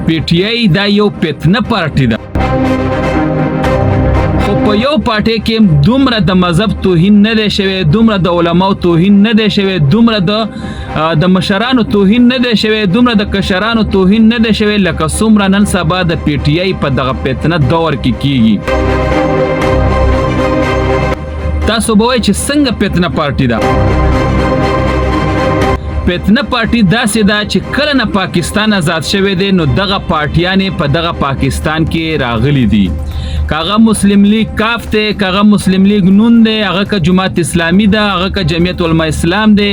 پی ټی آی دا یو فتنه پارټي ده، خو په یو پارټي کې دومره د مذهب توهین نه دی شوی، دومره د علماو توهین نه دی شوی، دومره د مشرانو توهین نه دی شوی، دومره د کشرانو توهین نه دی شوی لکه څومره نن سبا د پی ټی آی په دغه فتنه دور کې کیږي. تاسو به وایئ چې څنګه فتنه پارټي ده؟ فتنه پارټي داسې ده چې کله نه پاکستان آزاد شوی دی نو دغه پارټیانې په دغه پاکستان کې راغلي دي. کاغه مسلم لیگ کاف دی، کاغه مسلم لیگ نون دی، هغه که جماعت اسلامی ده، هغه که جمعیت علماء اسلام دی،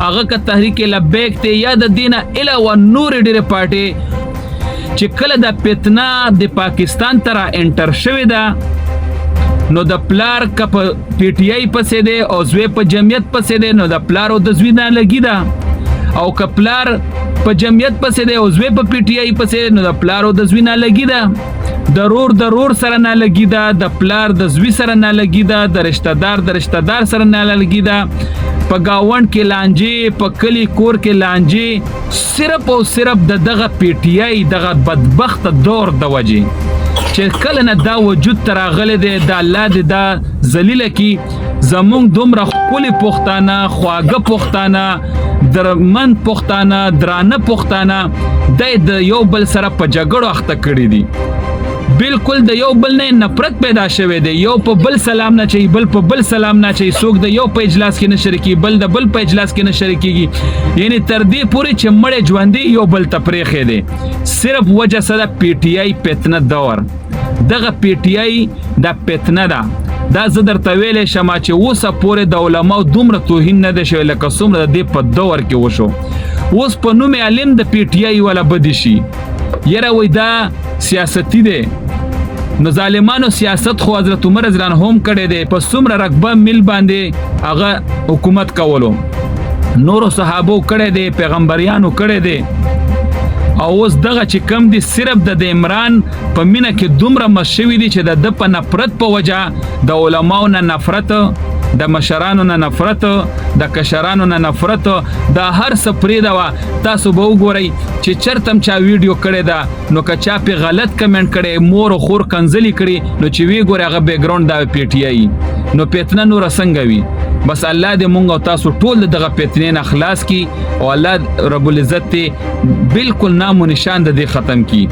هغه که تحریک لبیک دی، یا د دینه علاوه نور ډېرې پارټي چې کله د فتنه د پاکستان ته را انټر شوې ده نو د پلار که په پی ټی آی پسې دی او زوی په جمعیت پسې دی نو د پلار او د زوی نه لګي ده، او که پلار په جمعیت پسې دی او زوی په پی ټی آی پسې نو د پلار او د زوی نه لګي ده، د رور سره نه لګي ده، د پلار د زوی سره نه لګي ده، د رشتہ دار سره نه لګي ده، په گاوند کې لانجې، په کلی کور کې لانجې، صرف او صرف د دغه پی ټی آی دغه بدبخت دور د وجې چې کله نه دا وجود ته راغلی دی، د الله دې دا ذلیله کي. زمونږ دومره ښکلي پښتانه، خواږه پښتانه، درمند پښتانه، درانه پښتانه دی د یو بل سره په جګړو اخته کړي دي. بالکل د یو بل نه نفرت پیدا شوی دی، یو په بل سلام نه چي، بل په بل سلام نه چي، څوک د یو په اجلاس کې نه شریکي، بل د بل په اجلاس کې نه شریکيږي، یعنی تر دې پورې چې مړ ژوندې یو بل ته پرېښی دی. صرف وجه څه ده؟ پی ټی آی فتنه دور. دغه پی ټی آی دا فتنه ده. دا زه درته ویلی شم چې اوسه پورې د علماو دومره توهین نه دی شوی لکه څومره د دې په دور کې وشو. اوس په نوم علم د پی ټی آی والا بدې شي، یره وای دا سیاستي دی. نو ظالمانو سیاست خو حضرت عمر رضی الله عنه هم کړی دی، په څومره رقبه مل باندې هغه حکومت کولو، نورو صحابو کړی دی، پیغمبریانو کړی دی. او اوس دغه چې کم دي صرف د عمران په مینه کې دومره مس شوي دي چې د په نفرت په وجه د علماو نه نفرت، د مشرانو نه نفرت، د کشرانو نه نفرت، دا هر څه پرېږده. تاسو به وګورئ چې چرته هم چا ویډیو کړې ده نو که چا پې غلط کمنټ کړی، مور او خور کنځلې کړي، نو چې وی ګورئ هغه بیکګراونډ دا پی ټی آی، نو فتنه نوره څنګه وي؟ بس الله دې مونږ او تاسو ټول دغه فتنې نه خلاص کړي او الله رب العزت دې بالکل نام و نشان د دې ختم کړي.